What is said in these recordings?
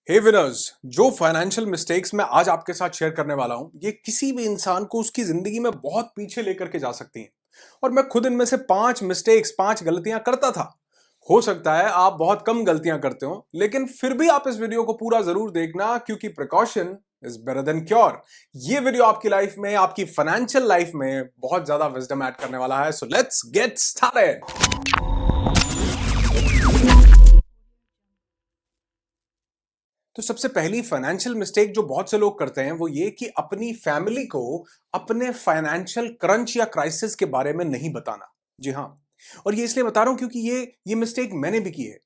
हे winners, जो financial mistakes मैं आज आपके साथ शेयर करने वाला हूं, ये किसी भी इंसान को उसकी जिंदगी में बहुत पीछे लेकर के जा सकती हैं। और मैं खुद इनमें से 5 गलतियां करता था। हो सकता है आप बहुत कम गलतियां करते हो, लेकिन फिर भी आप इस वीडियो को पूरा जरूर देखना, क्योंकि precaution is better than cure. ये वीडियो आपकी लाइफ में, आपकी फाइनेंशियल लाइफ में बहुत ज्यादा विजडम ऐड करने वाला है। So let's get started. तो सबसे पहली फाइनेंशियल मिस्टेक जो बहुत से लोग करते हैं वो ये कि अपनी फैमिली को अपने फाइनेंशियल क्रंच या क्राइसिस के बारे में नहीं बताना। जी हाँ, और ये इसलिए बता रहा हूं क्योंकि ये मिस्टेक मैंने भी की है।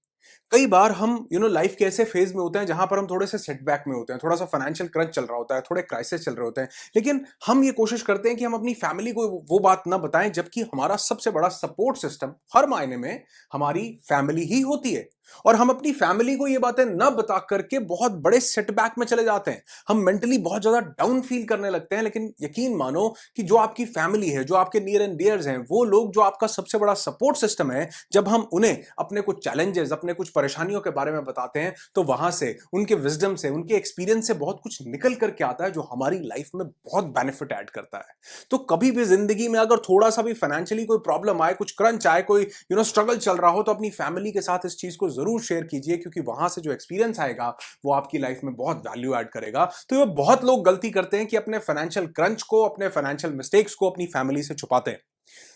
कई बार हम लाइफ के ऐसे फेज में होते हैं जहां पर हम थोड़े से सेटबैक में होते हैं, थोड़ा सा फाइनेंशियल क्रंच चल रहा होता है, थोड़े क्राइसिस चल रहे होते हैं, लेकिन हम ये कोशिश करते हैं कि हम अपनी फैमिली को वो बात ना बताएं, जबकि हमारा सबसे बड़ा सपोर्ट सिस्टम हर मायने में हमारी फैमिली ही होती है। और हम अपनी फैमिली को ये बातें ना बता करके बहुत बड़े सेटबैक में चले जाते हैं। हम मेंटली बहुत ज्यादा डाउन फील करने लगते हैं। लेकिन यकीन मानो कि जो आपकी फैमिली है, जो आपके नियर एंड डियर्स हैं, वो लोग जो आपका सबसे बड़ा सपोर्ट सिस्टम है, जब हम उन्हें अपने कुछ चैलेंजेस, अपने कुछ परेशानियों के बारे में बताते हैं, तो वहां से, उनके विजडम से, उनके एक्सपीरियंस से बहुत कुछ निकल करके आता है जो हमारी लाइफ में बहुत बेनिफिट ऐड करता है। तो कभी भी जिंदगी में अगर थोड़ा सा भी फाइनेंशियली कोई प्रॉब्लम आए, कुछ क्रंच आए, कोई स्ट्रगल चल रहा हो, तो अपनी फैमिली के साथ इस चीज को जरूर शेयर कीजिए, क्योंकि वहां से जो एक्सपीरियंस आएगा वो आपकी लाइफ में बहुत वैल्यू ऐड करेगा। तो ये बहुत लोग गलती करते हैं कि अपने फाइनेंशियल क्रंच को, अपने फाइनेंशियल मिस्टेक्स को अपनी फैमिली से छुपाते हैं।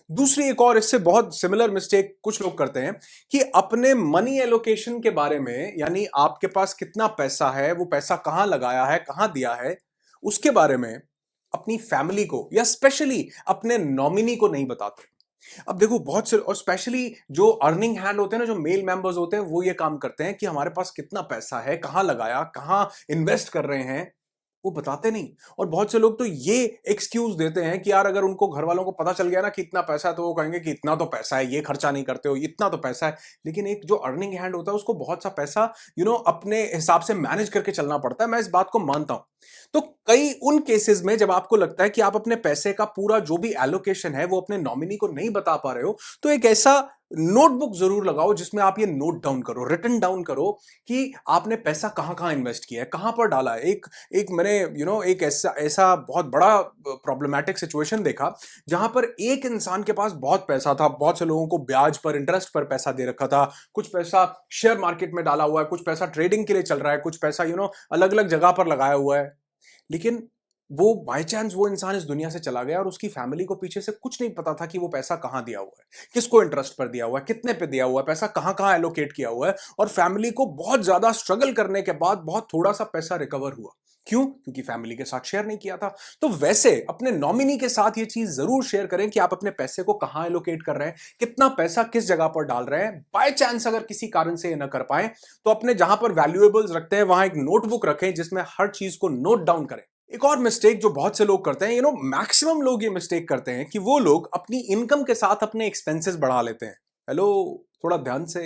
दूसरी एक और इससे बहुत सिमिलर मिस्टेक कुछ लोग करते हैं कि अपने मनी एलोकेशन के बारे में, यानी आपके पास कितना पैसा है, वो पैसा कहां लगाया है, कहां दिया है, उसके बारे में अपनी फैमिली को या स्पेशली अपने नॉमिनी को नहीं बताते। अब देखो, बहुत से, और स्पेशली जो अर्निंग हैंड होते हैं ना, जो मेल मेंबर्स होते हैं, वो ये काम करते हैं कि हमारे पास कितना पैसा है, कहां लगाया, कहां इन्वेस्ट कर रहे हैं, वो बताते नहीं। और बहुत से लोग तो ये एक्सक्यूज देते हैं कि यार, अगर उनको घर वालों को पता चल गया ना कि इतना पैसा है, तो वो कहेंगे कि इतना तो पैसा है, ये खर्चा नहीं करते हो, इतना तो पैसा है। लेकिन एक जो अर्निंग हैंड होता है, उसको बहुत सा पैसा अपने हिसाब से मैनेज करके चलना पड़ता है। मैं इस बात को मानता हूं। तो कई उन केसेस में जब आपको लगता है कि आप अपने पैसे का पूरा जो भी एलोकेशन है वो अपने नॉमिनी को नहीं बता पा रहे हो, तो एक ऐसा नोटबुक जरूर लगाओ जिसमें आप ये नोट डाउन करो, रिटन डाउन करो कि आपने पैसा कहां कहां इन्वेस्ट किया है, कहां पर डाला है। एक एक मैंने एक ऐसा ऐसा बहुत बड़ा प्रॉब्लमैटिक सिचुएशन देखा, जहां पर एक इंसान के पास बहुत पैसा था, बहुत से लोगों को ब्याज पर, इंटरेस्ट पर पैसा दे रखा था, कुछ पैसा शेयर मार्केट में डाला हुआ है, कुछ पैसा ट्रेडिंग के लिए चल रहा है, कुछ पैसा अलग अलग जगह पर लगाया हुआ है। लेकिन वो बाय चांस वो इंसान इस दुनिया से चला गया और उसकी फैमिली को पीछे से कुछ नहीं पता था कि वो पैसा कहां दिया हुआ है, किसको इंटरेस्ट पर दिया हुआ है, कितने पे दिया हुआ है, पैसा कहां कहां एलोकेट किया हुआ है। और फैमिली को बहुत ज्यादा स्ट्रगल करने के बाद बहुत थोड़ा सा पैसा रिकवर हुआ। क्यों? क्योंकि फैमिली के साथ शेयर नहीं किया था। तो वैसे अपने नॉमिनी के साथ ये चीज जरूर शेयर करें कि आप अपने पैसे को कहां एलोकेट कर रहे हैं, कितना पैसा किस जगह पर डाल रहे हैं। बाय चांस अगर किसी कारण से ये ना कर पाए, तो अपने जहां पर वैल्यूएबल्स रखते हैं वहां एक नोटबुक रखें जिसमें हर चीज को नोट डाउन करें। एक और मिस्टेक जो बहुत से लोग करते हैं, मैक्सिमम लोग ये मिस्टेक करते हैं कि वो लोग अपनी इनकम के साथ अपने एक्सपेंसेस बढ़ा लेते हैं। हेलो, थोड़ा ध्यान से।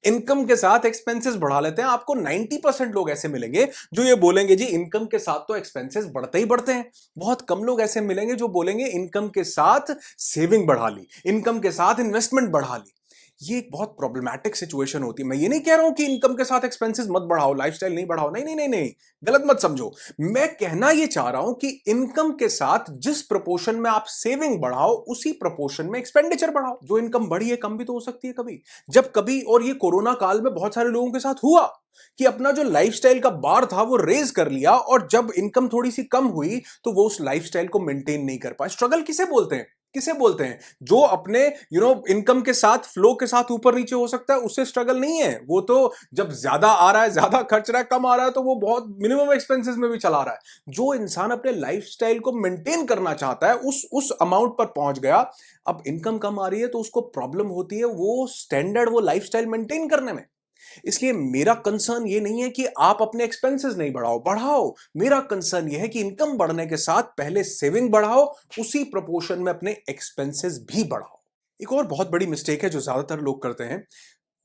इनकम के साथ एक्सपेंसेस बढ़ा लेते हैं। आपको 90% लोग ऐसे मिलेंगे जो ये बोलेंगे जी इनकम के साथ तो एक्सपेंसेस बढ़ते ही बढ़ते हैं। बहुत कम लोग ऐसे मिलेंगे जो बोलेंगे इनकम के साथ सेविंग बढ़ा ली, इनकम के साथ इन्वेस्टमेंट बढ़ा ली। ये एक बहुत प्रॉब्लमैटिक सिचुएशन होती है। मैं ये नहीं कह रहा हूं कि इनकम के साथ एक्सपेंसेस मत बढ़ाओ, लाइफस्टाइल नहीं बढ़ाओ, नहीं नहीं नहीं नहीं, गलत मत समझो। मैं कहना ये चाह रहा हूं कि इनकम के साथ जिस प्रोपोर्शन में आप सेविंग बढ़ाओ, उसी प्रोपोर्शन में एक्सपेंडिचर बढ़ाओ। जो इनकम बढ़ी है, कम भी तो हो सकती है कभी। जब कभी, और ये कोरोना काल में बहुत सारे लोगों के साथ हुआ कि अपना जो लाइफस्टाइल का बार था वो रेज कर लिया, और जब इनकम थोड़ी सी कम हुई तो वो उस लाइफस्टाइल को मेंटेन नहीं कर पाए। स्ट्रगल किसे बोलते हैं? किसे बोलते हैं? जो अपने इनकम के साथ, फ्लो के साथ ऊपर नीचे हो सकता है, उससे स्ट्रगल नहीं है। वो तो जब ज्यादा आ रहा है, ज्यादा खर्च रहा है, कम आ रहा है, तो वो बहुत मिनिमम एक्सपेंसेस में भी चला रहा है। जो इंसान अपने लाइफस्टाइल को मेंटेन करना चाहता है, उस अमाउंट पर पहुंच गया। अब इनकम कम आ रही है तो उसको प्रॉब्लम होती है वो स्टैंडर्ड, वो लाइफस्टाइल मेंटेन करने में। इसलिए मेरा कंसर्न ये नहीं है कि आप अपने एक्सपेंसेस नहीं बढ़ाओ, बढ़ाओ। मेरा कंसर्न ये है कि इनकम बढ़ने के साथ पहले सेविंग बढ़ाओ, उसी प्रोपोर्शन में अपने एक्सपेंसेस भी बढ़ाओ। एक और बहुत बड़ी मिस्टेक है जो ज्यादातर लोग करते हैं,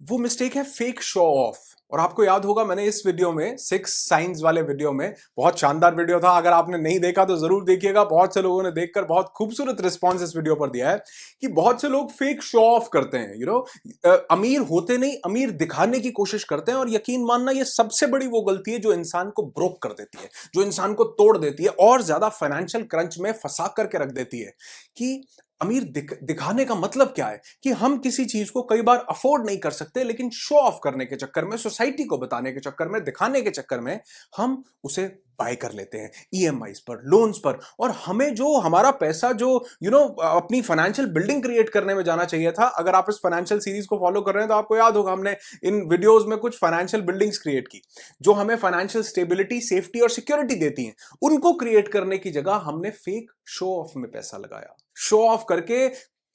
वो मिस्टेक है फेक शो ऑफ। और आपको याद होगा मैंने इस वीडियो में 6 साइंस वाले वीडियो में, बहुत शानदार वीडियो था, अगर आपने नहीं देखा तो जरूर देखिएगा। बहुत से लोगों ने देखकर बहुत खूबसूरत रिस्पांस इस वीडियो पर दिया है कि बहुत से लोग फेक शो ऑफ करते हैं, अमीर होते नहीं, अमीर दिखाने की कोशिश करते हैं। और यकीन मानना ये सबसे बड़ी वो गलती है जो इंसान को ब्रोक कर देती है, जो इंसान को तोड़ देती है और ज्यादा फाइनेंशियल क्रंच में फंसा करके रख देती है। कि अमीर दिखाने का मतलब क्या है कि हम किसी चीज को कई बार अफोर्ड नहीं कर सकते, लेकिन शो ऑफ करने के चक्कर में, सोसाइटी को बताने के चक्कर में, दिखाने के चक्कर में हम उसे बाय कर लेते हैं ईएमआईज पर, लोन्स पर। और हमें जो हमारा पैसा जो अपनी फाइनेंशियल बिल्डिंग क्रिएट करने में जाना चाहिए था, अगर आप इस फाइनेंशियल सीरीज को फॉलो कर रहे हैं तो आपको याद होगा हमने इन वीडियोस में कुछ फाइनेंशियल बिल्डिंग्स क्रिएट की जो हमें फाइनेंशियल स्टेबिलिटी, सेफ्टी और सिक्योरिटी देती हैं। उनको क्रिएट करने की जगह हमने फेक शो ऑफ में पैसा लगाया। शो ऑफ करके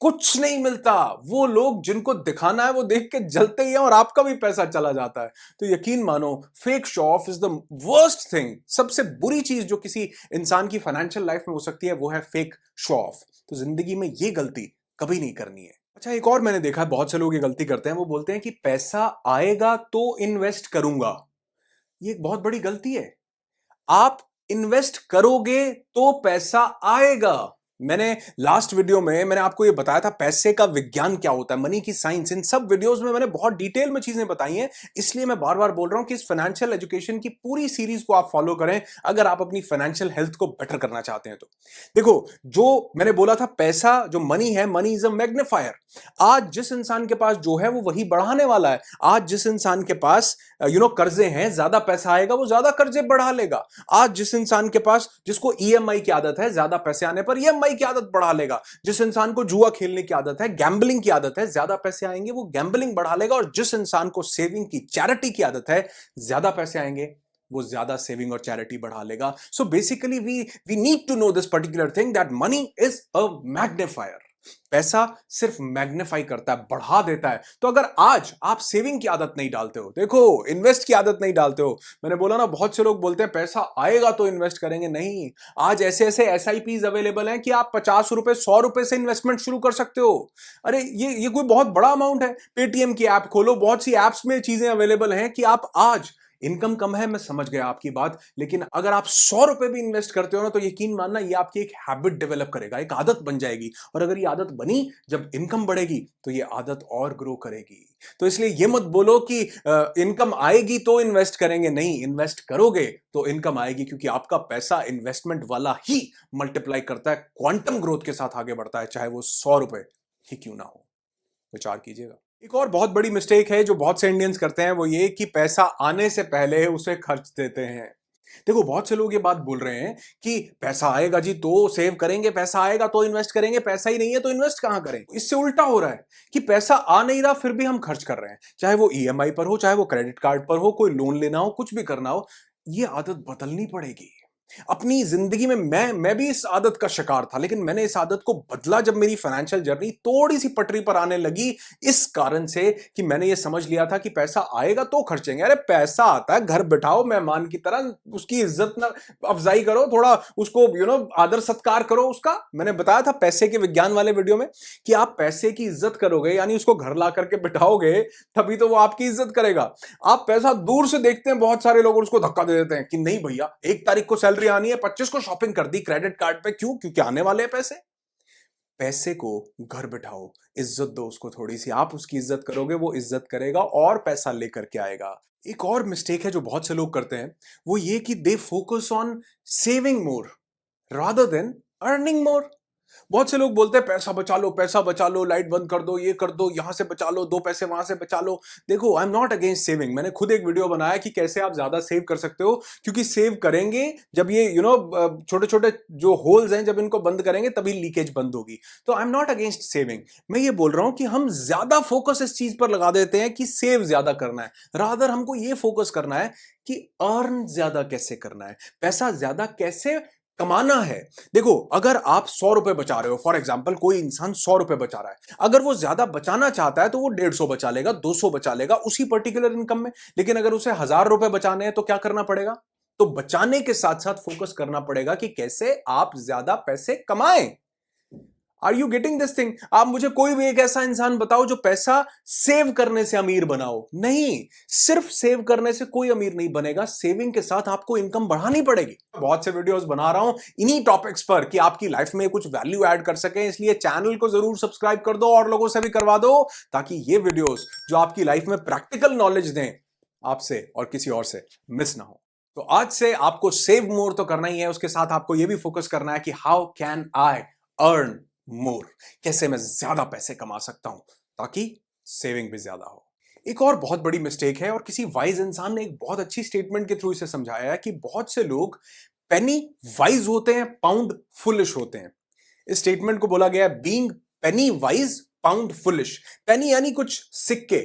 कुछ नहीं मिलता। वो लोग जिनको दिखाना है वो देख के जलते ही हैं और आपका भी पैसा चला जाता है। तो यकीन मानो, fake show off is the worst thing. सबसे बुरी चीज जो किसी इंसान की फाइनेंशियल लाइफ में हो सकती है वो है फेक शो ऑफ। तो जिंदगी में ये गलती कभी नहीं करनी है। अच्छा, एक और मैंने देखा है बहुत से लोग ये गलती करते हैं, वो बोलते हैं कि पैसा आएगा तो इन्वेस्ट करूंगा। ये एक बहुत बड़ी गलती है। आप इन्वेस्ट करोगे तो पैसा आएगा। मैंने लास्ट वीडियो में मैंने आपको ये बताया था पैसे का विज्ञान क्या होता है, मनी की साइंस। इन सब वीडियोस में मैंने बहुत डिटेल में चीजें बताई हैं, इसलिए मैं बार बार बोल रहा हूं कि इस फाइनेंशियल एजुकेशन की पूरी सीरीज को आप फॉलो करें अगर आप अपनी फाइनेंशियल हेल्थ को बेटर करना चाहते हैं तो। देखो, जो मैंने बोला था, पैसा जो मनी है, मनी इज अ मैग्नीफायर। आज जिस इंसान के पास जो है वो वही बढ़ाने वाला है। आज जिस इंसान के पास कर्जे हैं, ज्यादा पैसा आएगा, वो ज्यादा कर्जे बढ़ा लेगा। आज जिस इंसान के पास, जिसको ईएमआई की आदत है, ज्यादा पैसे आने पर ईएमआई की आदत बढ़ा लेगा। जिस इंसान को जुआ खेलने की आदत है, गैम्बलिंग की आदत है, ज्यादा पैसे आएंगे, वो गैम्बलिंग बढ़ा लेगा। और जिस इंसान को सेविंग की, चैरिटी की आदत है, ज्यादा पैसे आएंगे, वो ज्यादा सेविंग और चैरिटी बढ़ा लेगा। So basically we need to know this particular thing that money is a magnifier. पैसा सिर्फ मैग्नीफाई करता है, बढ़ा देता है। तो अगर आज आप सेविंग की आदत नहीं डालते हो, देखो, इन्वेस्ट की आदत नहीं डालते हो, मैंने बोला ना, बहुत से लोग बोलते हैं पैसा आएगा तो इन्वेस्ट करेंगे। नहीं, आज ऐसे ऐसे एसआईपीज अवेलेबल हैं कि आप 50 रुपए, 100 रुपए से इन्वेस्टमेंट शुरू कर सकते हो। अरे ये कोई बहुत बड़ा अमाउंट है। पेटीएम की ऐप खोलो, बहुत सी ऐप्स में चीजें अवेलेबल हैं कि आप आज, इनकम कम है, मैं समझ गया आपकी बात, लेकिन अगर आप 100 रुपए भी इन्वेस्ट करते हो ना, तो यकीन मानना ये आपकी एक हैबिट डेवलप करेगा, एक आदत बन जाएगी। और अगर ये आदत बनी, जब इनकम बढ़ेगी तो ये आदत और ग्रो करेगी। तो इसलिए ये मत बोलो कि इनकम आएगी तो इन्वेस्ट करेंगे। नहीं, इन्वेस्ट करोगे तो इनकम आएगी, क्योंकि आपका पैसा इन्वेस्टमेंट वाला ही मल्टीप्लाई करता है, क्वांटम ग्रोथ के साथ आगे बढ़ता है, चाहे वो 100 रुपए ही क्यों ना हो। विचार कीजिएगा। एक और बहुत बड़ी मिस्टेक है जो बहुत से इंडियंस करते हैं, वो ये कि पैसा आने से पहले उसे खर्च देते हैं। देखो, बहुत से लोग ये बात बोल रहे हैं कि पैसा आएगा जी तो सेव करेंगे, पैसा आएगा तो इन्वेस्ट करेंगे, पैसा ही नहीं है तो इन्वेस्ट कहां करें। इससे उल्टा हो रहा है कि पैसा आ नहीं रहा फिर भी हम खर्च कर रहे हैं, चाहे वो ईएमआई पर हो, चाहे वो क्रेडिट कार्ड पर हो, कोई लोन लेना हो, कुछ भी करना हो। ये आदत बदलनी पड़ेगी अपनी जिंदगी में। मैं भी इस आदत का शिकार था, लेकिन मैंने इस आदत को बदला जब मेरी फाइनेंशियल जर्नी थोड़ी सी पटरी पर आने लगी। इस कारण से कि मैंने ये समझ लिया था कि पैसा आएगा तो खर्चेंगे। अरे पैसा आता है, घर बिठाओ, मेहमान की तरह उसकी इज्जत ना अफजाई करो, थोड़ा उसको आदर सत्कार करो उसका। मैंने बताया था पैसे के विज्ञान वाले वीडियो में कि आप पैसे की इज्जत करोगे, यानी उसको घर ला करके बिठाओगे, तभी तो वो आपकी इज्जत करेगा। आप पैसा दूर से देखते हैं, बहुत सारे लोग उसको धक्का दे देते हैं कि नहीं भैया, 1 तारीख को सैलरी आनी है, 25 को शॉपिंग कर दी क्रेडिट कार्ड पे। क्यों? क्योंकि आने वाले हैं पैसे। पैसे को घर बिठाओ, इज्जत दो उसको थोड़ी सी। आप उसकी इज्जत करोगे, वो इज्जत करेगा और पैसा लेकर के आएगा। एक और मिस्टेक है जो बहुत से लोग करते हैं, वो ये कि they focus on saving more rather than earning more. बहुत से लोग बोलते हैं पैसा बचा लो, लाइट बंद कर दो, ये कर दो, यहां से बचा लो, 2 पैसे वहां से बचा लो। देखो, I am not against saving. मैंने खुद एक वीडियो बनाया कि कैसे आप ज्यादा सेव कर सकते हो, क्योंकि सेव करेंगे जब ये छोटे छोटे जो होल्स हैं, जब इनको बंद करेंगे तभी लीकेज बंद होगी। तो I am not against saving. मैं ये बोल रहा हूं कि हम ज्यादा फोकस इस चीज पर लगा देते हैं कि सेव ज्यादा करना है, रादर हमको ये फोकस करना है कि अर्न ज्यादा कैसे करना है, पैसा ज्यादा कैसे कमाना है। देखो, अगर आप 100 रुपए बचा रहे हो, फॉर एग्जांपल कोई इंसान 100 रुपए बचा रहा है, अगर वो ज्यादा बचाना चाहता है तो वो 150 बचा लेगा, 200 बचा लेगा उसी पर्टिकुलर इनकम में। लेकिन अगर उसे 1000 रुपए बचाने हैं तो क्या करना पड़ेगा? तो बचाने के साथ साथ फोकस करना पड़ेगा कि कैसे आप ज्यादा पैसे कमाएं। Are you getting this thing? आप मुझे कोई भी एक ऐसा इंसान बताओ जो पैसा सेव करने से अमीर बनाओ। नहीं, सिर्फ सेव करने से कोई अमीर नहीं बनेगा, सेविंग के साथ आपको इनकम बढ़ानी पड़ेगी। बहुत से वीडियोस बना रहा हूं इन्हीं टॉपिक्स पर कि आपकी लाइफ में कुछ वैल्यू ऐड कर सके, इसलिए चैनल को जरूर सब्सक्राइब कर दो और लोगों से भी करवा दो, ताकि ये वीडियोस जो आपकी लाइफ में प्रैक्टिकल नॉलेज दें, आपसे और किसी और से मिस ना हो। तो आज से आपको सेव मोर तो करना ही है, उसके साथ आपको यह भी फोकस करना है कि how can I earn more, कैसे मैं ज्यादा पैसे कमा सकता हूं ताकि सेविंग भी ज्यादा हो। एक और बहुत बड़ी मिस्टेक है, और किसी वाइज इंसान ने एक बहुत अच्छी स्टेटमेंट के थ्रू इसे समझाया है कि बहुत से लोग पेनी वाइज होते हैं, पाउंड फुलिश होते हैं। इस स्टेटमेंट को बोला गया है बीइंग पेनी वाइज पाउंड फुलिश। पेनी यानी कुछ सिक्के,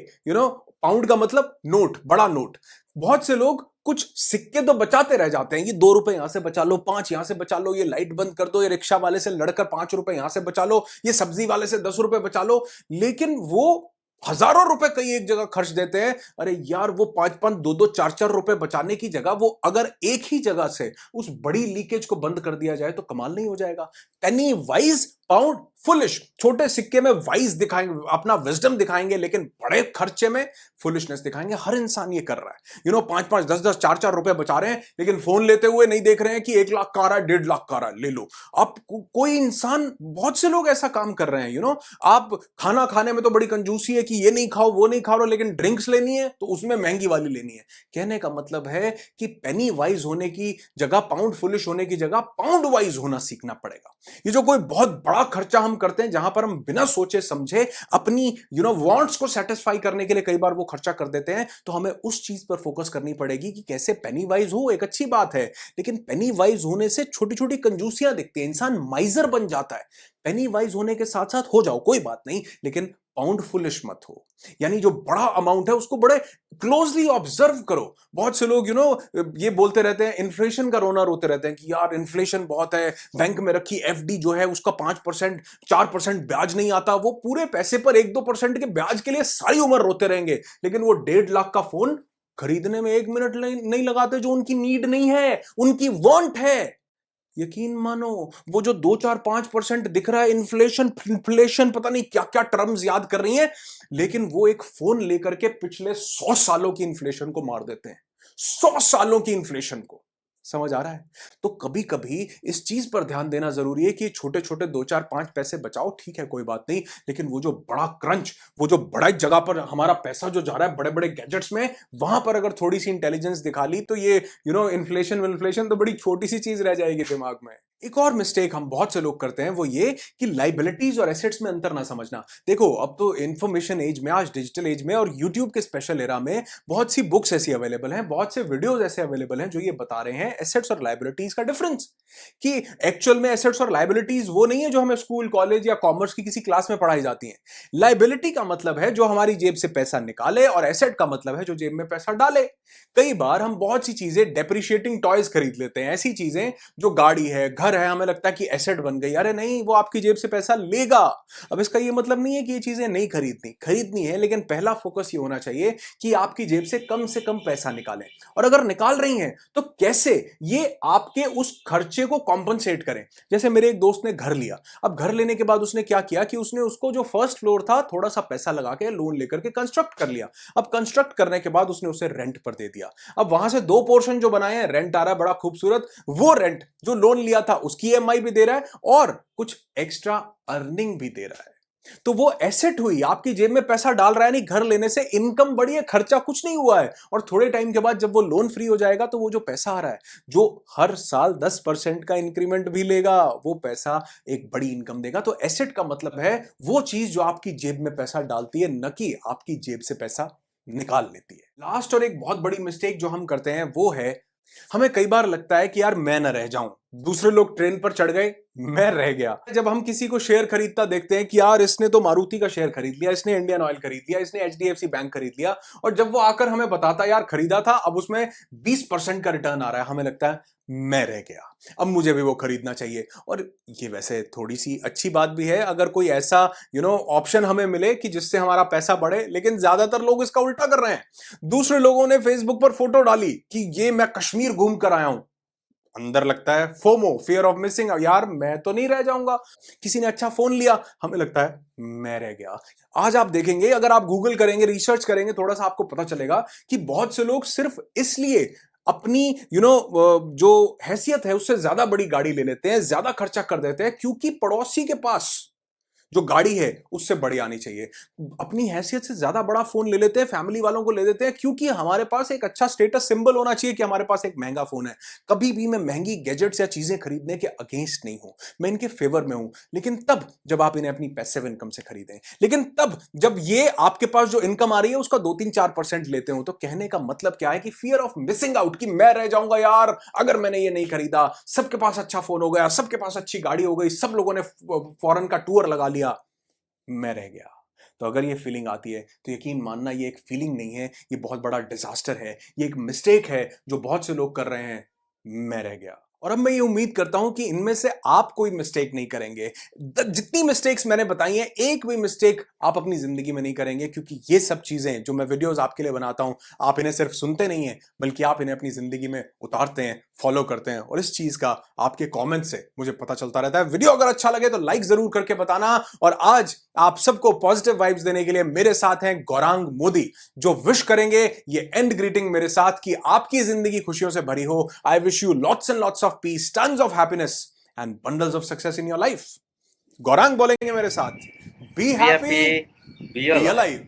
पाउंड का मतलब नोट, बड़ा नोट। बहुत से लोग कुछ सिक्के तो बचाते रह जाते हैं, ये 2 रुपए यहां से बचा लो, 5 यहां से बचा लो, ये लाइट बंद कर दो, ये रिक्शा वाले से लड़कर 5 रुपए यहां से बचा लो, ये सब्जी वाले से 10 रुपए बचा लो, लेकिन वो हजारों रुपए कई एक जगह खर्च देते हैं। अरे यार, वो 5-5, 2-2, 4-4 रुपए बचाने की जगह वो अगर एक ही जगह से उस बड़ी लीकेज को बंद कर दिया जाए तो कमाल नहीं हो जाएगा? पेनी वाइज पाउंड फुलिश। छोटे सिक्के में वाइज दिखाएंगे, अपना विजडम दिखाएंगे, लेकिन बड़े खर्चे में फुलिशनेस दिखाएंगे। हर इंसान ये कर रहा है। 5-5, 10-10, 4-4 रुपए बचा रहे हैं, लेकिन फोन लेते हुए नहीं देख रहे हैं कि 1 लाख का आ रहा है, 1.5 लाख का आ रहा है, ले लो। आप कोई इंसान, बहुत से लोग ऐसा काम कर रहे हैं। आप खाना खाने में तो बड़ी कंजूसी है कि ये नहीं खाओ, वो नहीं खाओ, लेकिन ड्रिंक्स लेनी है तो उसमें महंगी वाली लेनी है। कहने का मतलब है कि पेनी वाइज होने की जगह, पाउंड फुलिश होने की जगह पाउंड वाइज होना सीखना पड़ेगा। ये जो कोई बहुत बड़ा खर्चा हम करते हैं, जहां पर हम बिना सोचे समझे अपनी वांट्स को सेटिस्फाई करने के लिए कई बार वो खर्चा कर देते हैं, तो हमें उस चीज पर फोकस करनी पड़ेगी कि कैसे पेनी वाइज हो। एक अच्छी बात है, लेकिन पेनी वाइज होने से छोटी छोटी कंजूसियां दिखती है, इंसान माइजर बन जाता है। पेनी वाइज होने के साथ साथ हो जाओ, कोई बात नहीं, लेकिन पाउंड फुलिश मत हो। यानी जो बड़ा अमाउंट है उसको बड़े क्लोजली ऑब्जर्व करो। बहुत से लोग ये बोलते रहते हैं, इन्फ्लेशन का रोना रोते रहते हैं कि यार इन्फ्लेशन बहुत है, बैंक में रखी एफडी जो है उसका 5%, 4% ब्याज नहीं आता। वो पूरे पैसे पर 1-2% के ब्याज के लिए सारी उम्र रोते रहेंगे, लेकिन वो 1.5 लाख का फोन खरीदने में 1 मिनट नहीं लगाते, जो उनकी नीड नहीं है, उनकी वांट है। यकीन मानो, वो जो 2-4-5% दिख रहा है, इन्फ्लेशन इन्फ्लेशन पता नहीं क्या क्या टर्म्स याद कर रही हैं, लेकिन वो एक फोन लेकर के पिछले 100 सालों की इन्फ्लेशन को मार देते हैं। 100 सालों की इन्फ्लेशन को। समझ आ रहा है? तो कभी कभी इस चीज पर ध्यान देना जरूरी है कि छोटे छोटे 2-4-5 पैसे बचाओ, ठीक है, कोई बात नहीं, लेकिन वो जो बड़ा क्रंच, वो जो बड़ा जगह पर हमारा पैसा जो जा रहा है बड़े बड़े गैजेट्स में, वहां पर अगर थोड़ी सी इंटेलिजेंस दिखा ली तो ये इन्फ्लेशन तो बड़ी छोटी सी चीज रह जाएगी दिमाग में। एक और मिस्टेक हम बहुत से लोग करते हैं, वो ये कि लाइबिलिटीज और एसेट्स में अंतर ना समझना। देखो, अब तो इंफॉर्मेशन एज में, आज डिजिटल एज में और यूट्यूब के स्पेशल एरा में बहुत सी बुक्स ऐसी अवेलेबल हैं, बहुत से वीडियोस ऐसे अवेलेबल हैं जो ये बता रहे हैं एसेट्स और लाइबिलिटीज का डिफरेंस। कि एक्चुअल में एसेट्स और लाइबिलिटीज वो नहीं है जो हमें स्कूल, कॉलेज या कॉमर्स की किसी क्लास में पढ़ाई जाती हैं। लाइबिलिटी का मतलब है जो हमारी जेब से पैसा निकाले, और एसेट का मतलब है जो जेब में पैसा डाले। कई बार हम बहुत सी चीजें, डेप्रिशिएटिंग टॉयज खरीद लेते हैं, ऐसी चीजें जो गाड़ी है, घर है, हमें लगता है कि एसेट बन गई। अरे नहीं, वो आपकी जेब से पैसा लेगा। अब इसका ये मतलब नहीं है कि ये चीजें नहीं खरीदनी है, लेकिन पहला फोकस ये होना चाहिए कि आपकी जेब से कम पैसा निकालें, और अगर निकाल रही हैं तो कैसे ये आपके उस खर्चे को कॉम्पनसेट करें। जैसे मेरे एक दोस्त ने घर लिया, अब घर लेने के बाद उसने क्या किया कि उसने उसको जो फर्स्ट फ्लोर था थोड़ा सा पैसा लगा के लोन लेकर के कंस्ट्रक्ट कर लिया। अब कंस्ट्रक्ट करने के बाद उसने उसे रेंट पर दे दिया। अब वहां से 2 पोर्शन जो बनाए हैं, रेंट आ रहा है बड़ा खूबसूरत, वो रेंट जो लोन लिया था उसकी ईएमआई भी दे रहा है और कुछ एक्स्ट्रा अर्निंग भी दे रहा है। तो वो एसेट हुई, आपकी जेब में पैसा डाल रहा है। नहीं, घर लेने से इनकम बढ़ी है, खर्चा कुछ नहीं हुआ है। और थोड़े टाइम के बाद जब वो लोन फ्री हो जाएगा तो वो जो पैसा आ रहा है, जो हर साल 10% का इंक्रीमेंट भी लेगा, वो पैसा एक बड़ी इनकम देगा। तो एसेट का मतलब है वो चीज जो आपकी जेब में पैसा डालती है, न कि आपकी जेब से पैसा निकाल लेती है। लास्ट और एक बहुत बड़ी मिस्टेक जो हम करते हैं वो है, हमें कई बार लगता है कि यार मैं ना रह जाऊं, दूसरे लोग ट्रेन पर चढ़ गए, मैं रह गया। जब हम किसी को शेयर खरीदता देखते हैं कि यार इसने तो मारुति का शेयर खरीद लिया, इसने इंडियन ऑयल खरीद लिया, इसने एचडीएफसी बैंक खरीद लिया, और जब वो आकर हमें बताता यार खरीदा था, अब उसमें 20% का रिटर्न आ रहा है, हमें लगता है मैं रह गया, अब मुझे भी वो खरीदना चाहिए। और ये वैसे थोड़ी सी अच्छी बात भी है अगर कोई ऐसा ऑप्शन हमें मिले कि जिससे हमारा पैसा बढ़े, लेकिन ज्यादातर लोग इसका उल्टा कर रहे हैं। दूसरे लोगों ने फेसबुक पर फोटो डाली कि ये मैं कश्मीर घूम कर आया हूं, अंदर लगता है फोमो, फियर ऑफ मिसिंग, यार मैं तो नहीं रह जाऊंगा। किसी ने अच्छा फोन लिया, हमें लगता है मैं रह गया। आज आप देखेंगे, अगर आप गूगल करेंगे, रिसर्च करेंगे, थोड़ा सा आपको पता चलेगा कि बहुत से लोग सिर्फ इसलिए अपनी जो हैसियत है उससे ज्यादा बड़ी गाड़ी ले लेते हैं, ज्यादा खर्चा कर देते हैं, क्योंकि पड़ोसी के पास जो गाड़ी है उससे बड़ी आनी चाहिए। अपनी हैसियत से ज्यादा बड़ा फोन ले लेते हैं, फैमिली वालों को ले देते हैं, क्योंकि हमारे पास एक अच्छा स्टेटस सिंबल होना चाहिए कि हमारे पास एक महंगा फोन है। कभी भी मैं महंगी गैजेट्स या चीजें खरीदने के अगेंस्ट नहीं हूं, मैं इनके फेवर में हूं, लेकिन तब जब आप इन्हें अपनी पैसिव इनकम से खरीदें, लेकिन तब जब ये आपके पास जो इनकम आ रही है उसका 2-3-4% लेते हो। तो कहने का मतलब क्या है कि फियर ऑफ मिसिंग आउट, कि मैं रह जाऊंगा यार अगर मैंने ये नहीं खरीदा, सबके पास अच्छा फोन हो गया, सबके पास अच्छी गाड़ी हो गई, सब लोगों ने फॉरेन का टूर लगा लिया, मैं रह गया। तो अगर ये फीलिंग आती है तो यकीन मानना ये एक फीलिंग नहीं है, ये बहुत बड़ा डिजास्टर है, ये एक मिस्टेक है जो बहुत से लोग कर रहे हैं, मैं रह गया। और अब मैं ये उम्मीद करता हूं कि इनमें से आप कोई मिस्टेक नहीं करेंगे। जितनी मिस्टेक्स मैंने बताई हैं, एक भी मिस्टेक आप अपनी जिंदगी में नहीं करेंगे, क्योंकि ये सब चीजें जो मैं वीडियोस आपके लिए बनाता हूं, आप इन्हें सिर्फ सुनते नहीं हैं, बल्कि आप इन्हें अपनी जिंदगी में उतारते हैं, फॉलो करते हैं। और इस चीज का आपके कमेंट से मुझे पता चलता रहता है। वीडियो अगर अच्छा लगे तो लाइक जरूर करके बताना। और आज आप सबको पॉजिटिव वाइब्स देने के लिए मेरे साथ हैं गौरांग मोदी, जो विश करेंगे ये एंड ग्रीटिंग मेरे साथ कि आपकी जिंदगी खुशियों से भरी हो। I wish you lots and lots of peace, tons of happiness and bundles of success in your life. Gaurang बोलेंगे मेरे साथ, be Be happy, happy, be be alive. Alive.